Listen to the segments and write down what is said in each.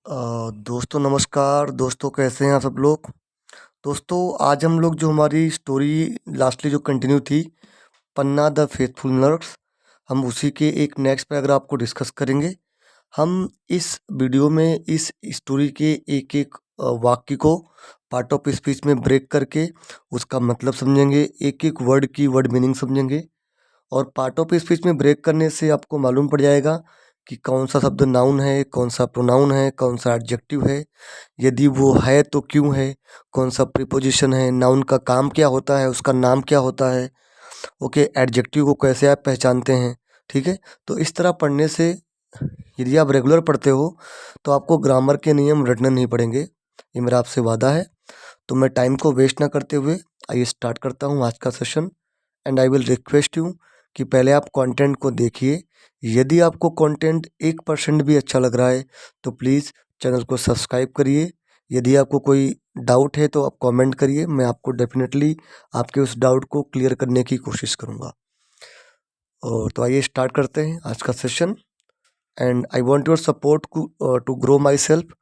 दोस्तों नमस्कार। दोस्तों कैसे हैं आप सब लोग। दोस्तों आज हम लोग जो हमारी स्टोरी लास्टली जो कंटिन्यू थी, पन्ना द फेथफुल नर्स, हम उसी के एक नेक्स्ट पैराग्राफ को डिस्कस करेंगे। हम इस वीडियो में इस स्टोरी के एक एक वाक्य को पार्ट ऑफ स्पीच में ब्रेक करके उसका मतलब समझेंगे, एक एक वर्ड की वर्ड मीनिंग समझेंगे। और पार्ट ऑफ स्पीच में ब्रेक करने से आपको मालूम पड़ जाएगा कि कौन सा शब्द नाउन है, कौन सा प्रोनाउन है, कौन सा एडजेक्टिव है, यदि वो है तो क्यों है, कौन सा प्रीपोजिशन है, नाउन का काम क्या होता है, उसका नाम क्या होता है, ओके, एडजेक्टिव को कैसे आप पहचानते हैं। ठीक है, तो इस तरह पढ़ने से यदि आप रेगुलर पढ़ते हो तो आपको ग्रामर के नियम रटने नहीं पड़ेंगे, ये मेरा आपसे वादा है। तो मैं टाइम को वेस्ट ना करते हुए आइए स्टार्ट करता हूँ आज का session. And I will request you कि पहले आप कंटेंट को देखिए। यदि आपको कंटेंट 1% भी अच्छा लग रहा है तो प्लीज़ चैनल को सब्सक्राइब करिए। यदि आपको कोई डाउट है तो आप कमेंट करिए, मैं आपको डेफिनेटली आपके उस डाउट को क्लियर करने की कोशिश करूँगा। और तो आइए स्टार्ट करते हैं आज का session. And I want your support to grow myself,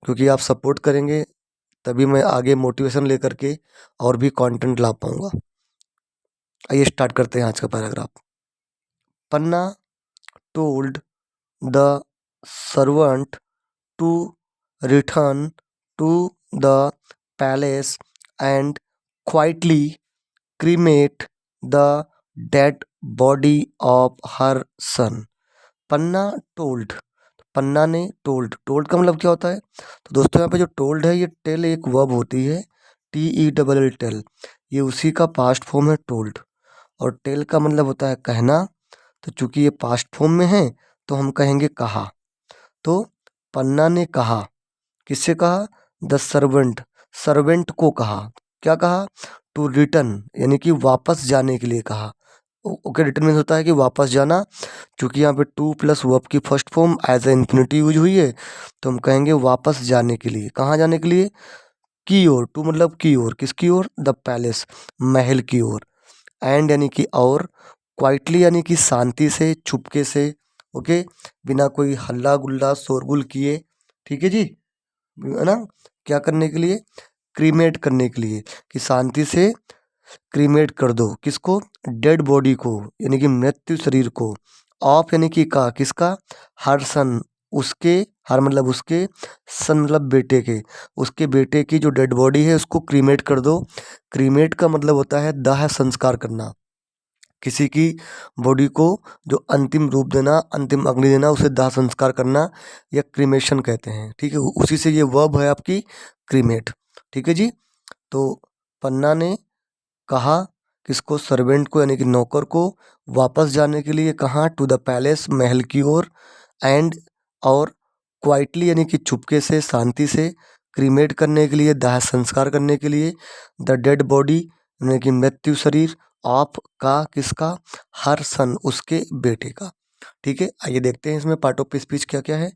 क्योंकि आप सपोर्ट करेंगे तभी मैं आगे मोटिवेशन लेकर के और भी कंटेंट ला पाऊँगा। आइए स्टार्ट करते हैं आज का paragraph. Panna told the servant to return to the palace and quietly cremate the dead body of her son. Panna told, Panna ने टोल्ड, टोल्ड का मतलब क्या होता है। तो दोस्तों यहाँ पे जो टोल्ड है ये टेल एक वर्ब होती है, TELL टेल, ये उसी का पास्ट फॉर्म है टोल्ड। और टेल का मतलब होता है कहना, तो चूंकि ये पास्ट फॉर्म में है तो हम कहेंगे कहा। तो पन्ना ने कहा, किससे कहा, द सर्वेंट, सर्वेंट को कहा। क्या कहा, टू रिटर्न यानी कि वापस जाने के लिए कहा। ओके, रिटर्न मीन्स होता है कि वापस जाना। चूंकि यहाँ पे टू प्लस वर्ब की first form as a infinity use हुई है तो हम कहेंगे वापस जाने के लिए। कहाँ जाने के लिए, की ओर, टू मतलब की ओर, किसकी ओर, द पैलेस, महल की ओर। एंड यानी कि और, क्वाइटली यानी कि शांति से, छुपके से, ओके, बिना कोई हल्ला गुल्ला शोरगुल किए। ठीक है जी, है ना। क्या करने के लिए, क्रीमेट करने के लिए, कि शांति से क्रीमेट कर दो, किसको, डेड बॉडी को यानी कि मृत्यु शरीर को, ऑफ यानी कि का, किसका, हर सन, उसके, हर मतलब उसके, सन मतलब बेटे के, उसके बेटे की जो डेड बॉडी है उसको क्रीमेट कर दो। क्रीमेट का मतलब होता है दाह संस्कार करना, किसी की बॉडी को जो अंतिम रूप देना, अंतिम अग्नि देना, उसे दाह संस्कार करना, या क्रीमेशन कहते हैं। ठीक है, उसी से ये वर्ब है आपकी क्रीमेट। ठीक है जी। तो पन्ना ने कहा, किसको, सर्वेंट को यानी कि नौकर को, वापस जाने के लिए, कहाँ, टू द पैलेस, महल की ओर। एंड और, क्वाइटली यानी कि चुपके से, शांति से, क्रीमेट करने के लिए, दाह संस्कार करने के लिए, द डेड बॉडी यानी कि मृत्यु शरीर, ऑफ का, किसका, हर सन, उसके बेटे का। ठीक है, आइए देखते हैं इसमें पार्ट ऑफ स्पीच क्या क्या है।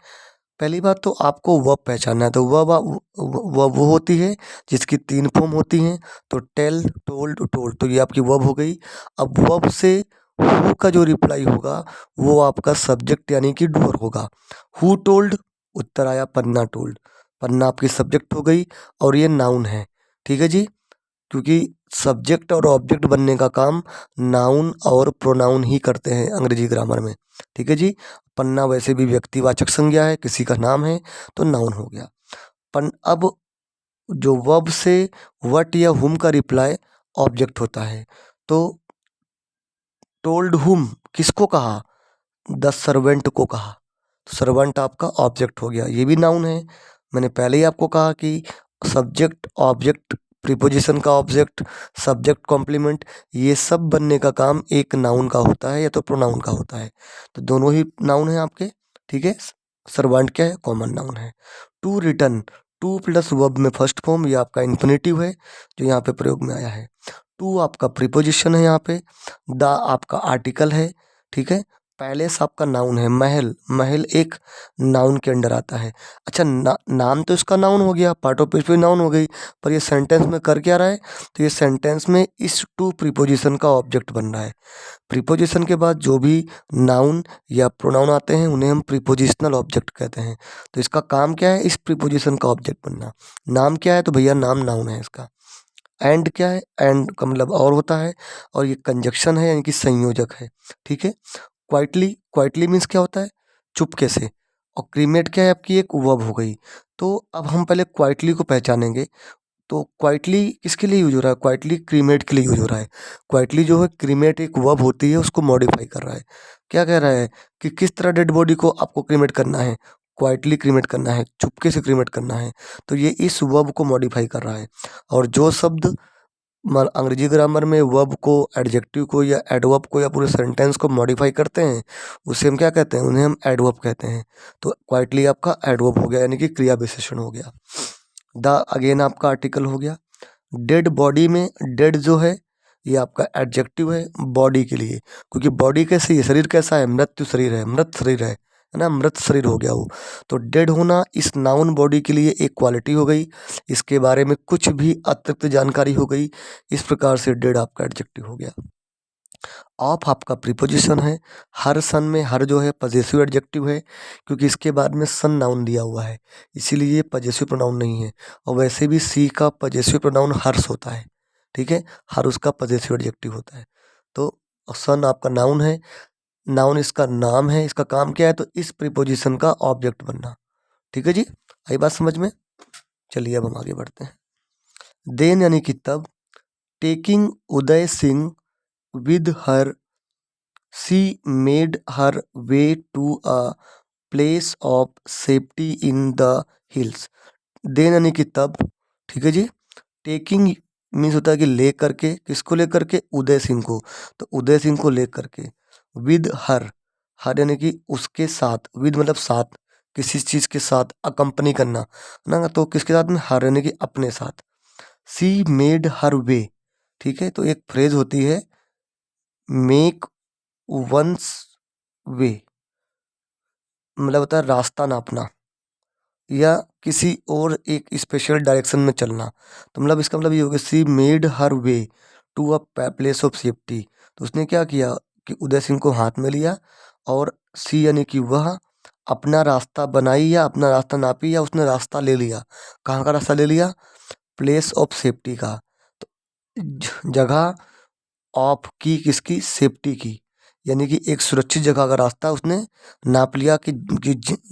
पहली बात तो आपको वर्ब पहचानना है। तो वर्ब वो होती है जिसकी 3 फॉर्म होती हैं। तो टेल, टोल्ड, टोल्ड, तो ये आपकी वर्ब हो गई। अब वर्ब से हु का जो रिप्लाई होगा वो आपका सब्जेक्ट यानी कि डूअर होगा। हु टोल्ड, उत्तर आया पन्ना टोल्ड, पन्ना आपकी सब्जेक्ट हो गई और ये नाउन है। ठीक है जी, क्योंकि सब्जेक्ट और ऑब्जेक्ट बनने का काम नाउन और प्रोनाउन ही करते हैं अंग्रेजी ग्रामर में। ठीक है जी, पन्ना वैसे भी व्यक्तिवाचक संज्ञा है, किसी का नाम है तो नाउन हो गया। पन अब जो वर्ब से वट या हुम का रिप्लाई ऑब्जेक्ट होता है। तो टोल्ड हुम, किसको कहा, द सर्वेंट को कहा। तो सर्वेंट आपका ऑब्जेक्ट हो गया, ये भी नाउन है। मैंने पहले ही आपको कहा कि सब्जेक्ट, ऑब्जेक्ट, प्रीपोजिशन का ऑब्जेक्ट, सब्जेक्ट, कॉम्प्लीमेंट, ये सब बनने का काम एक नाउन का होता है या तो प्रोनाउन का होता है। तो दोनों ही नाउन है आपके। ठीक है, सर्वेंट क्या है, कॉमन नाउन है। To return, to plus verb में फर्स्ट फॉर्म, ये आपका इन्फिनिटिव है जो यहाँ पे प्रयोग में आया है। टू आपका प्रीपोजिशन है यहाँ पे, द आपका आर्टिकल है। ठीक है, पैलेस आपका नाउन है, महल, महल एक नाउन के अंडर आता है। अच्छा नाम तो इसका नाउन हो गया, पार्ट ऑफ स्पीच भी नाउन हो गई, पर ये सेंटेंस में कर क्या रहा है, तो ये सेंटेंस में इस टू प्रीपोजिशन का ऑब्जेक्ट बन रहा है। प्रीपोजिशन के बाद जो भी नाउन या प्रोनाउन आते हैं उन्हें हम प्रीपोजिशनल ऑब्जेक्ट कहते हैं। तो इसका काम क्या है, इस प्रीपोजिशन का ऑब्जेक्ट बनना। नाम क्या है, तो भैया नाम नाउन है इसका। एंड क्या है, एंड का मतलब और होता है, और ये कंजक्शन है यानी कि संयोजक है। ठीक है। क्वाइटली, क्वाइटली मीन्स क्या होता है, चुपके से। और क्रीमेट क्या है, आपकी एक वर्ब हो गई। तो अब हम पहले क्वाइटली को पहचानेंगे। तो क्वाइटली किसके लिए यूज हो रहा है, क्वाइटली क्रीमेट के लिए यूज हो रहा है। क्वाइटली जो है, क्रीमेट एक वर्ब होती है, उसको मॉडिफाई कर रहा है। क्या कह रहा है कि किस तरह डेड बॉडी को आपको क्रीमेट करना है, क्वाइटली क्रीमेट करना है, चुपके से क्रीमेट करना है। तो ये इस वर्ब को मॉडिफाई कर रहा है। और जो शब्द अंग्रेजी ग्रामर में वर्ब को, एडजेक्टिव को या एडवर्ब को या पूरे सेंटेंस को मॉडिफाई करते हैं, उसे हम क्या कहते हैं, उन्हें हम एडवर्ब कहते हैं। तो क्वाइटली आपका एडवर्ब हो गया, यानी कि क्रिया विशेषण हो गया। द अगेन आपका आर्टिकल हो गया। डेड बॉडी में डेड जो है ये आपका एडजेक्टिव है बॉडी के लिए, क्योंकि बॉडी कैसी है, शरीर कैसा है, मृत्यु शरीर है, मृत शरीर है ना, मृत शरीर हो गया वो। तो डेड होना इस नाउन बॉडी के लिए एक क्वालिटी हो गई, इसके बारे में कुछ भी अतिरिक्त जानकारी हो गई। इस प्रकार से डेड आपका एडजेक्टिव हो गया। ऑफ आपका प्रीपोजिशन है। हर सन में हर जो है पजेसिव एडजेक्टिव है, क्योंकि इसके बाद में सन नाउन दिया हुआ है, इसीलिए ये पजेसिव प्रोनाउन नहीं है। और वैसे भी सी का पजेसिव प्रोनाउन हर्ष होता है। ठीक है, हर उसका पजेसिव एडजेक्टिव होता है। तो सन आपका नाउन है, नाउन इसका नाम है, इसका काम क्या है, तो इस प्रीपोजिशन का ऑब्जेक्ट बनना। ठीक है जी, आई बात समझ में। चलिए अब हम आगे बढ़ते हैं। देन यानी कि तब, taking Uday Singh with her, she made her way to a place of safety in the hills. Then यानी कि तब, ठीक है जी। टेकिंग मीन्स होता है कि ले करके, किसको ले करके, उदय सिंह को। तो उदय सिंह को ले करके, विद हर, हर यानी कि उसके साथ, विद मतलब साथ, किसी चीज़ के साथ, अकम्पनी करना ना, तो किसके साथ में, हर यानी कि अपने साथ। सी मेड हर वे, ठीक है, तो एक फ्रेज होती है, मेक वंस वे, मतलब होता है रास्ता नापना या किसी और एक स्पेशल डायरेक्शन में चलना। तो मतलब इसका मतलब ये हो गया, she made her way to a place of safety. तो उसने क्या किया कि उदय सिंह को हाथ में लिया, और सी यानी कि वह अपना रास्ता बनाई या अपना रास्ता नापी, या उसने रास्ता ले लिया। कहाँ का रास्ता ले लिया, प्लेस ऑफ सेफ्टी का। तो जगह ऑफ की, किसकी, सेफ्टी की, यानी कि एक सुरक्षित जगह का रास्ता उसने नाप लिया कि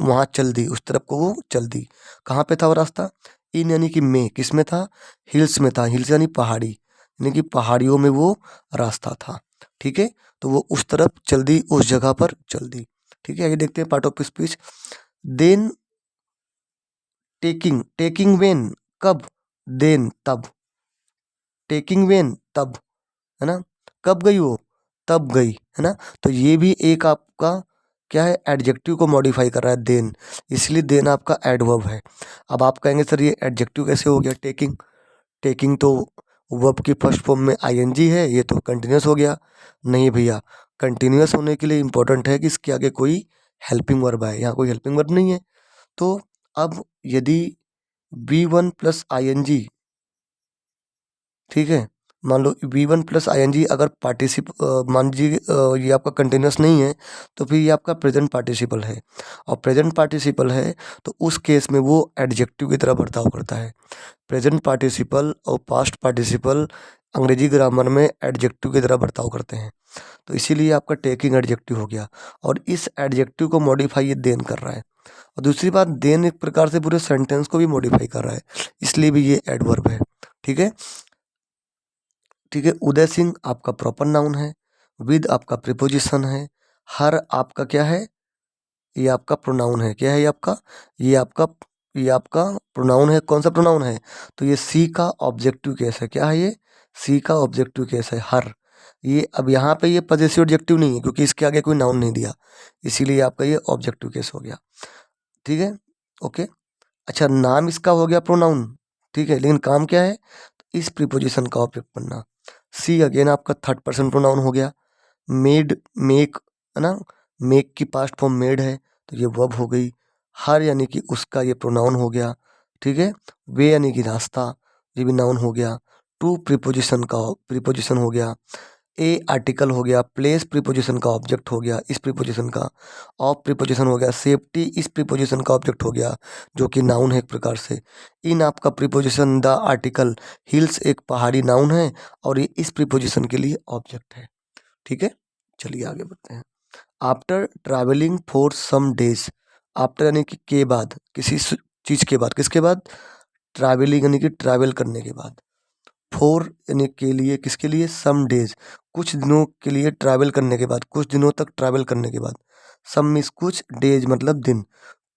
वहाँ चल दी, उस तरफ को वो चल दी। कहाँ पे था वो रास्ता, इन यानी कि में, किस में था, हिल्स में था। हिल्स यानी पहाड़ी, यानी कि पहाड़ियों में वो रास्ता था। ठीक है, तो वो उस तरफ चल दी, उस जगह पर चल दी। ठीक है, आगे देखते हैं part of speech. Then taking, taking when कब, देन तब, टेकिंग वेन तब, है ना, कब गई वो, तब गई, है ना। तो ये भी एक आपका क्या है, एडजेक्टिव को मॉडिफाई कर रहा है, देन, इसलिए देन आपका एडवर्ब है। अब आप कहेंगे सर ये एडजेक्टिव कैसे हो गया, टेकिंग, टेकिंग तो वर्ब की फर्स्ट फॉर्म में आईएनजी है, ये तो कंटिन्यूस हो गया। नहीं भैया, कंटिन्यूस होने के लिए इंपॉर्टेंट है कि इसके आगे कोई हेल्पिंग वर्ब है, यहाँ कोई हेल्पिंग वर्ब नहीं है। तो अब यदि V1 + ING, ठीक है, मान लो V1 + ING अगर मान लीजिए ये आपका कंटिन्यूस नहीं है, तो फिर ये आपका प्रेजेंट पार्टिसिपल है। और प्रेजेंट पार्टिसिपल है तो उस केस में वो एडजेक्टिव की तरह बर्ताव करता है। प्रेजेंट पार्टिसिपल और पास्ट पार्टिसिपल अंग्रेजी ग्रामर में एडजेक्टिव की तरह बर्ताव करते हैं। तो इसीलिए आपका टेकिंग एडजेक्टिव हो गया, और इस एडजेक्टिव को मॉडिफाई ये देन कर रहा है। और दूसरी बात, देन एक प्रकार से पूरे सेंटेंस को भी मॉडिफाई कर रहा है, इसलिए भी ये एडवर्ब है। ठीक है, ठीक है। उदय सिंह आपका प्रॉपर नाउन है, विद आपका प्रीपोजिशन है, हर आपका क्या है, ये आपका प्रोनाउन है। क्या है ये आपका ये आपका प्रोनाउन है। कौन सा प्रोनाउन है, तो ये सी का ऑब्जेक्टिव केस है। क्या है ये, सी का ऑब्जेक्टिव केस है, हर। ये अब यहाँ पे ये पजेसिव ऑब्जेक्टिव नहीं है, क्योंकि इसके आगे कोई नाउन नहीं दिया, इसीलिए आपका ये ऑब्जेक्टिव केस हो गया। ठीक है, ओके। अच्छा, नाम इसका हो गया प्रोनाउन, ठीक है, लेकिन काम क्या है, तो इस प्रीपोजिशन का ऑब्जेक्ट बनना। सी अगेन आपका थर्ड पर्सन प्रोनाउन हो गया। मेड, मेक, है ना, मेक की पास्ट फॉर्म मेड है तो ये वर्ब हो गई। हर यानी कि उसका ये प्रोनाउन हो गया। ठीक है। वे यानी कि रास्ता, ये भी नाउन हो गया। टू प्रीपोजिशन का प्रीपोजिशन हो गया। ए आर्टिकल हो गया। प्लेस प्रीपोजिशन का ऑब्जेक्ट हो गया इस प्रीपोजिशन का। ऑफ प्रीपोजिशन हो गया। सेफ्टी इस प्रीपोजिशन का ऑब्जेक्ट हो गया जो कि नाउन है एक प्रकार से। इन आपका प्रीपोजिशन द आर्टिकल। हिल्स एक पहाड़ी नाउन है और ये इस प्रीपोजिशन के लिए ऑब्जेक्ट है। ठीक है, चलिए आगे बढ़ते हैं। After travelling for some days. After यानी कि के बाद, किसी चीज के बाद, किसके बाद? ट्रैवलिंग यानी कि ट्रैवल करने के बाद। फॉर यानी के लिए, किसके लिए? सम डेज, कुछ दिनों के लिए ट्रैवल करने के बाद, कुछ दिनों तक ट्रैवल करने के बाद। सम मीन्स कुछ, डेज मतलब दिन,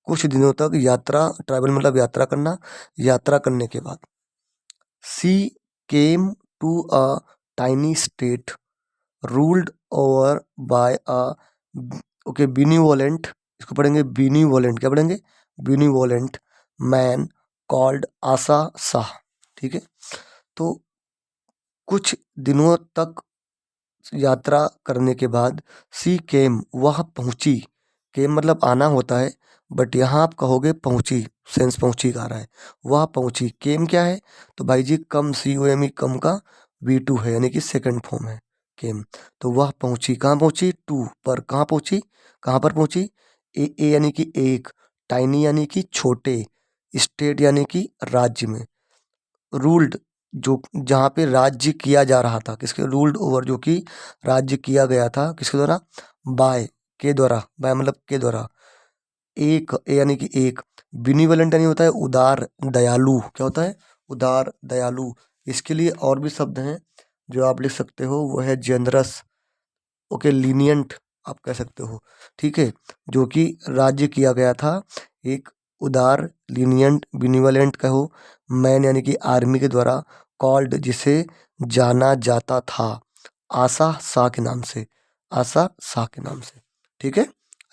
कुछ दिनों तक यात्रा, ट्रैवल मतलब यात्रा करना, यात्रा करने के बाद। She came to a tiny state ruled over by a, okay, benevolent, इसको पढ़ेंगे बिनीवोलेंट, क्या पढ़ेंगे? बिनीवोलेंट मैन कॉल्ड आसा शाह। ठीक है, तो कुछ दिनों तक यात्रा करने के बाद सी केम, वह पहुंची। केम मतलब आना होता है, बट यहाँ आप कहोगे पहुंची, सेंस पहुंची का आ रहा है। वह पहुंची, केम क्या है? तो भाई जी कम, सी ओ एम ई, कम का V2 है यानी कि सेकंड फॉर्म है केम। तो वह पहुंची, कहाँ पहुंची? टू पर, कहाँ पहुंची? कहाँ पर पहुंची? ए यानी कि एक, टाइनी यानी कि छोटे, स्टेट यानी कि राज्य में। रूल्ड, जो जहाँ पे राज्य किया जा रहा था, किसके? रूल्ड ओवर, जो कि राज्य किया गया था, किसके द्वारा? बाय, के द्वारा, बाय मतलब के द्वारा। एक, ए यानी कि एक। बिनीवलेंट यानी होता है उदार, दयालु, क्या होता है? उदार, दयालु। इसके लिए और भी शब्द हैं जो आप लिख सकते हो, वो है जेनरस, ओके, लीनियंट आप कह सकते हो। ठीक है, जो कि राज्य किया गया था एक उदार, लीनियंट, बिनिवलेंट कहो। मैन यानी कि आर्मी के द्वारा। कॉल्ड, जिसे जाना जाता था, आशा शाह के नाम से, आशा शाह के नाम से। ठीक है,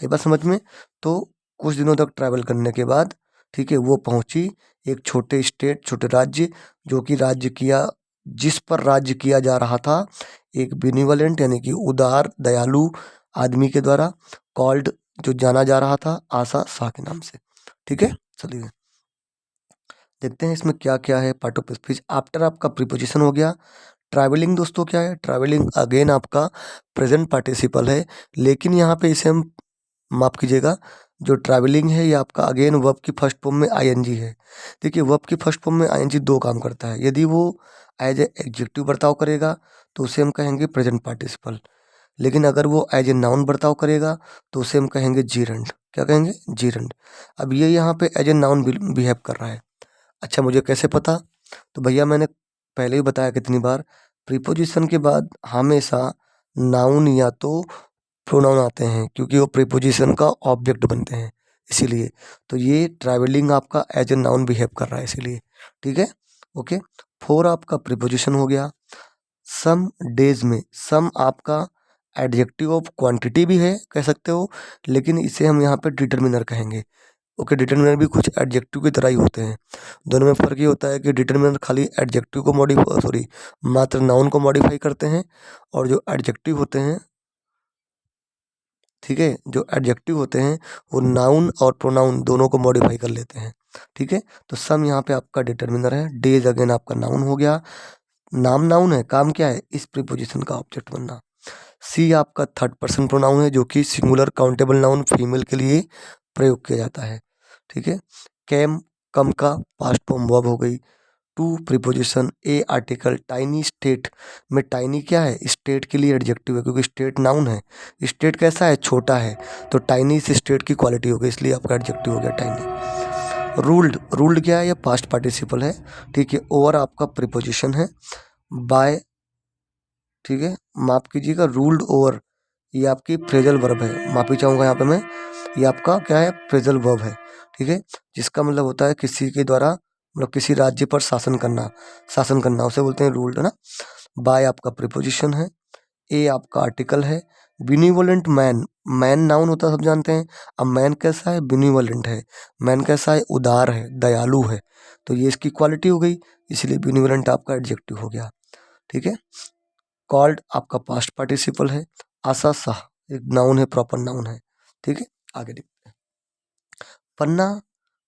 ये बात समझ में? तो कुछ दिनों तक ट्रैवल करने के बाद, ठीक है, वो पहुंची एक छोटे स्टेट, छोटे राज्य, जो कि राज्य किया, जिस पर राज्य किया जा रहा था एक बिनिवलेंट यानी कि उदार, दयालु आदमी के द्वारा। कॉल्ड, जो जाना जा रहा था आशा शाह के नाम से। ठीक है, चलिए देखते हैं इसमें क्या क्या है। Part of speech. आफ्टर आपका प्रीपोजिशन हो गया। ट्रैवलिंग दोस्तों क्या है? ट्रैवलिंग अगेन आपका प्रेजेंट पार्टिसिपल है, लेकिन यहाँ पे इसे हम, माफ कीजिएगा, जो ट्रैवलिंग है ये आपका अगेन वर्ब की फर्स्ट फॉर्म में आईएनजी है। देखिए वर्ब की फर्स्ट फॉर्म में आईएनजी दो काम करता है। यदि वो एज ए एडजेक्टिव बर्ताव करेगा तो उसे हम कहेंगे प्रेजेंट पार्टिसिपल, लेकिन अगर वो एज ए नाउन बर्ताव करेगा तो उसे हम कहेंगे जीरंड। क्या कहेंगे? जीरंड। अब ये यहाँ पे एज ए नाउन बिहेव कर रहा है। अच्छा, मुझे कैसे पता? तो भैया मैंने पहले ही बताया कितनी बार, प्रीपोजिशन के बाद हमेशा नाउन या तो प्रोनाउन आते हैं, क्योंकि वो प्रीपोजिशन का ऑब्जेक्ट बनते हैं इसीलिए। तो ये ट्रैवलिंग आपका एज ए नाउन बिहेव कर रहा है इसीलिए। ठीक है, ओके। फोर आपका प्रीपोजिशन हो गया। सम डेज में, सम आपका एडजेक्टिव ऑफ क्वांटिटी भी है कह सकते हो, लेकिन इसे हम यहाँ पे डिटर्मिनर कहेंगे। ओके, डिटर्मिनर भी कुछ एडजेक्टिव की तरह ही होते हैं। दोनों में फ़र्क ये होता है कि डिटर्मिनर खाली एडजेक्टिव को मॉडिफाई, सॉरी, मात्र नाउन को मॉडिफाई करते हैं, और जो एडजेक्टिव होते हैं, ठीक है, जो एडजेक्टिव होते हैं वो नाउन और प्रोनाउन दोनों को मॉडिफाई कर लेते हैं। ठीक है, तो सम यहाँ पे आपका डिटर्मिनर है। डेज अगेन आपका नाउन हो गया। नाम नाउन है, काम क्या है? इस प्रीपोजिशन का ऑब्जेक्ट बनना। सी आपका थर्ड पर्सन प्रोनाउन है, जो कि सिंगुलर काउंटेबल नाउन फीमेल के लिए प्रयोग किया जाता है। ठीक है, कैम, कम का पास्ट फॉर्म वर्ब हो गई। To preposition, a article, tiny state में टाइनी क्या है? स्टेट के लिए एडजेक्टिव है, क्योंकि स्टेट नाउन है। स्टेट कैसा है? छोटा है। तो टाइनी से स्टेट की क्वालिटी हो गई, इसलिए आपका एडजेक्टिव हो गया टाइनी। रूल्ड, रूल्ड क्या है? ये पास्ट पार्टिसिपल है। ठीक है, ओवर आपका प्रीपोजिशन है। बाय, ठीक है, माफ कीजिएगा, रूल्ड ओवर ये आपकी फ्रेजल वर्ब है, माफी चाहूँगा यहाँ पे मैं। ये आपका क्या है? फ्रेजल वर्ब है। ठीक है, जिसका मतलब होता है किसी के द्वारा, मतलब किसी राज्य पर शासन करना, शासन करना, उसे बोलते हैं रूल्ड, है ना। बाय आपका प्रीपोजिशन है। ए आपका आर्टिकल है। बिनीवोलेंट मैन, मैन नाउन होता है सब जानते हैं। अब मैन कैसा है? बिनीवोलेंट है। मैन कैसा है? उदार है, दयालु है। तो ये इसकी क्वालिटी हो गई, इसलिए बिनीवोलेंट आपका एडजेक्टिव हो गया। ठीक है, कॉल्ड आपका पास्ट पार्टिसिपल है। आशा शाह एक नाउन है, प्रॉपर नाउन है। ठीक है, आगे देखते हैं। Panna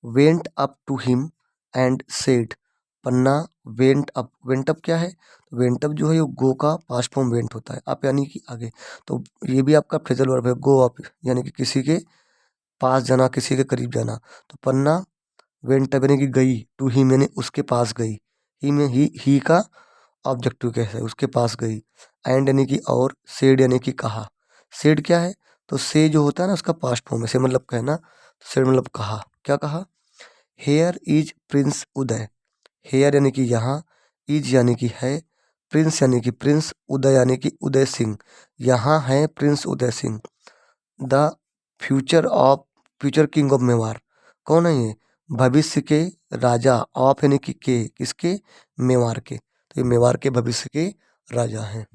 went up to him and said. Panna went up क्या है? वेंट अप जो है वो गो का पास्ट फॉर्म वेंट होता है, अप यानी कि आगे। तो ये भी आपका फ्रेजल वर्ब है, गो अप यानी कि किसी के पास जाना, किसी के करीब जाना। तो पन्ना वेंट अप यानी कि गई, टू हिम यानी उसके पास गई। ही में ही का ऑब्जेक्टिव कैसे है, उसके पास गई। एंड यानी कि और, सेड यानी कि कहा। सेड क्या है? तो से जो होता है ना उसका पास्ट फॉर्म है, से मतलब कहना, तो सेड मतलब कहा। क्या कहा? Here is prince Uday. Here यानी कि यहाँ, इज यानी कि है, प्रिंस यानी कि प्रिंस, उदय यानी कि उदय सिंह। यहाँ है Prince Uday Singh. The future king of Mewar. कौन है ये? भविष्य के राजा। ऑफ यानी कि के, किसके? मेवाड़ के। तो ये मेवाड़ के भविष्य के राजा हैं।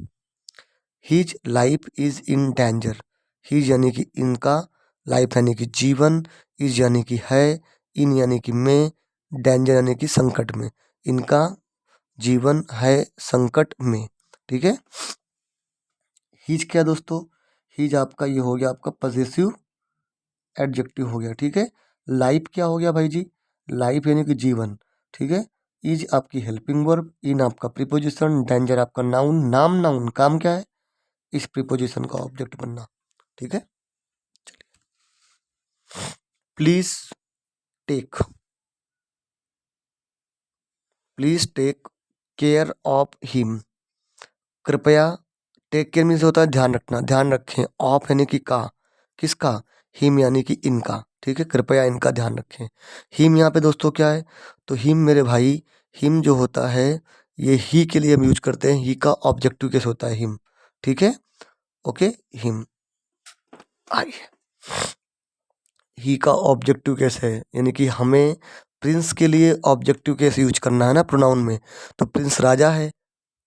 His life is in danger. His यानी कि इनका, लाइफ यानी कि जीवन, इज यानी कि है, इन यानी कि में, डेंजर यानी कि संकट में। इनका जीवन है संकट में। ठीक है। हिज क्या दोस्तों? हिज आपका ये हो गया आपका पजेसिव एडजेक्टिव हो गया। ठीक है। लाइफ क्या हो गया भाई जी? लाइफ यानी कि जीवन। ठीक है। इज आपकी हेल्पिंग वर्ब, इन आपका प्रीपोजिशन, डेंजर आपका नाउन, नाम नाउन, काम क्या है? इस प्रीपोजिशन का ऑब्जेक्ट बनना। ठीक है। Please take, please take care of him. कृपया, टेक केयर मीन्स होता है ध्यान रखना, ध्यान रखें। ऑफ यानी कि का, किसका? हिम यानी कि इनका। ठीक है, कृपया इनका ध्यान रखें। हिम यहाँ पे दोस्तों क्या है? तो हिम मेरे भाई, हिम जो होता है ये ही के लिए हम यूज करते हैं, ही का ऑब्जेक्टिव केस होता है हिम। ठीक है, ओके। हिम आइए, ही का ऑब्जेक्टिव केस है, यानी कि हमें प्रिंस के लिए ऑब्जेक्टिव केस यूज करना है ना प्रोनाउन में। तो प्रिंस राजा है,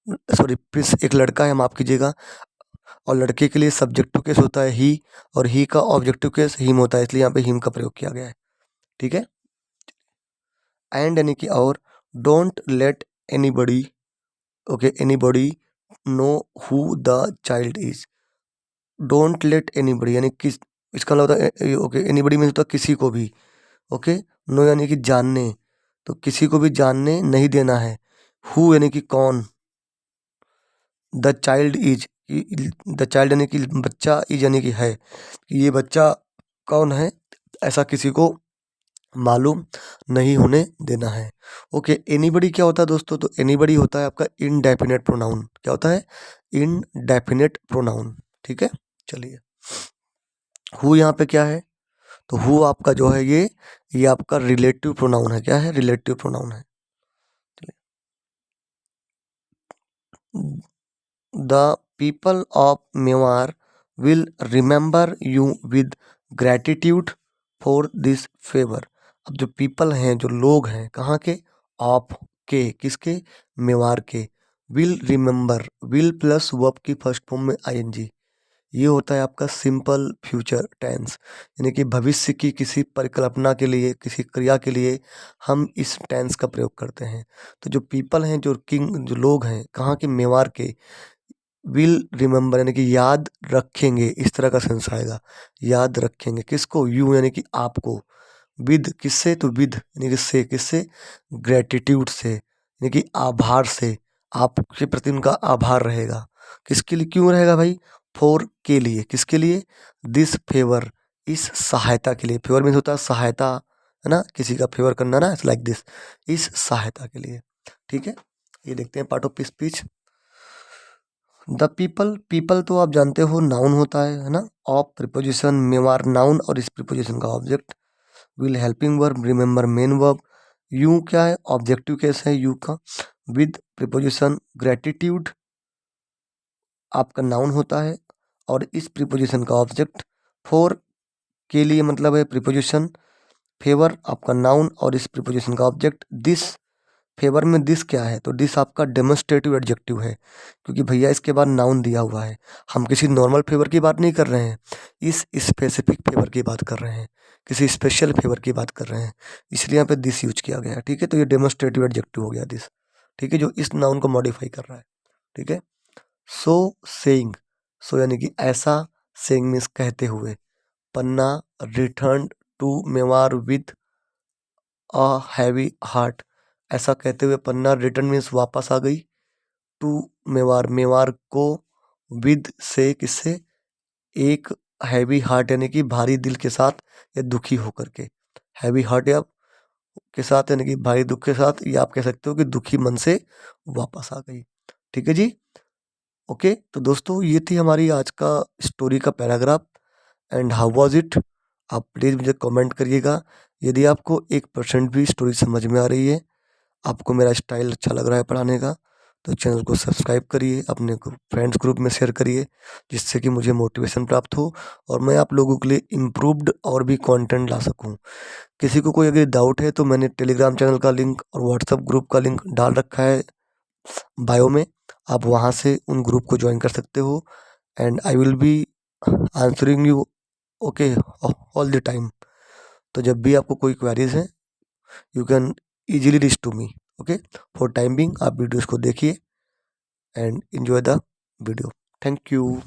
सॉरी प्रिंस एक लड़का है, माफ कीजिएगा। और लड़के के लिए सब्जेक्टिव केस होता है ही, और ही का ऑब्जेक्टिव केस हिम होता है, इसलिए यहाँ पे हिम का प्रयोग किया गया है। ठीक है। एंड यानी कि और, don't let anybody, okay, anybody know who the child is. Don't let anybody यानी किस, इसका मतलब होता है ओके, एनीबडी मीन्स होता है किसी को भी। ओके, नो यानी कि जानने, तो किसी को भी जानने नहीं देना है। हु यानी कि कौन, the child is, the child यानी कि बच्चा, इज यानी कि है, कि ये बच्चा कौन है ऐसा किसी को मालूम नहीं होने देना है। ओके, एनीबडी क्या होता है दोस्तों? तो एनीबडी होता है आपका इनडेफिनेट प्रोनाउन। क्या होता है? Indefinite pronoun. ठीक है, चलिए। हु यहाँ पे क्या है? तो हु आपका जो है ये आपका रिलेटिव प्रोनाउन है। क्या है? रिलेटिव प्रोनाउन है। The people of Mewar will remember you with gratitude for this favor। अब जो पीपल हैं, जो लोग हैं, कहाँ के? ऑफ के, किसके? मेवार के। Will remember, will plus verb की फर्स्ट फॉर्म में आईएनजी। ये होता है आपका सिंपल फ्यूचर टेंस, यानी कि भविष्य की किसी परिकल्पना के लिए, किसी क्रिया के लिए हम इस टेंस का प्रयोग करते हैं। तो जो पीपल हैं, जो किंग, जो लोग हैं, कहाँ के? मेवार के। विल रिमेंबर यानी कि याद रखेंगे, इस तरह का सेंस आएगा। याद रखेंगे किसको? यू यानी कि आपको। विद किससे? तो विद यानी कि से, किससे? ग्रेटिट्यूड से, यानी कि आभार से, आपके प्रति उनका आभार रहेगा। किसके लिए? क्यों रहेगा भाई? फॉर के लिए, किसके लिए? दिस फेवर, इस सहायता के लिए। फेवर मीन्स होता है सहायता, है ना, किसी का फेवर करना ना, लाइक दिस, इस सहायता के लिए। ठीक है, ये देखते हैं part of speech. The people, people तो आप जानते हो नाउन होता है ना। ऑफ प्रीपोजिशन, मेवार नाउन और इस प्रीपोजिशन का object. Will helping verb, remember main verb. You क्या है? ऑब्जेक्टिव केस है यू का। विद प्रीपोजिशन, ग्रेटिट्यूड आपका नाउन होता है और इस प्रीपोजिशन का ऑब्जेक्ट। फॉर के लिए मतलब है प्रीपोजिशन। फेवर आपका नाउन और इस प्रीपोजिशन का ऑब्जेक्ट। दिस, फेवर में दिस क्या है? तो दिस आपका डेमोन्स्ट्रेटिव एडजेक्टिव है, क्योंकि भैया इसके बाद नाउन दिया हुआ है। हम किसी नॉर्मल फेवर की बात नहीं कर रहे हैं, इस स्पेसिफिक फेवर की बात कर रहे हैं, किसी स्पेशल फेवर की बात कर रहे हैं, इसलिए यहाँ पे दिस यूज किया गया है। ठीक है, तो ये डेमोन्स्ट्रेटिव एडजेक्टिव हो गया दिस। ठीक है, जो इस नाउन को मॉडिफाई कर रहा है। ठीक है। सो सेइंग, सो यानी कि ऐसा, सेइंग मीन्स कहते हुए। Panna return to Mewar with a heavy heart, ऐसा कहते हुए पन्ना रिटर्न मीन्स वापस आ गई, टू मेवाड़ मेवाड़ को, विद से किससे, एक हैवी हार्ट यानी कि भारी दिल के साथ या दुखी होकर के। हैवी हार्ट या के साथ यानी कि भारी दुख के साथ, या आप कह सकते हो कि दुखी मन से वापस आ गई। ठीक है जी। ओके, तो दोस्तों ये थी हमारी आज का स्टोरी का paragraph. And how was it, आप प्लीज़ मुझे कमेंट करिएगा। यदि आपको 1% भी स्टोरी समझ में आ रही है, आपको मेरा स्टाइल अच्छा लग रहा है पढ़ाने का, तो चैनल को सब्सक्राइब करिए, अपने फ्रेंड्स ग्रुप में शेयर करिए, जिससे कि मुझे मोटिवेशन प्राप्त हो और मैं आप लोगों के लिए इम्प्रूव्ड और भी कंटेंट ला सकूं। किसी को कोई अगर डाउट है तो मैंने टेलीग्राम चैनल का लिंक और व्हाट्सएप ग्रुप का लिंक डाल रखा है बायो में, आप वहाँ से उन ग्रुप को ज्वाइन कर सकते हो। And I will be answering you, okay, all the time. तो जब भी आपको कोई क्वेरीज हैं, you can easily reach to me. Okay, for time being आप वीडियोस को देखिए and enjoy the video. Thank you.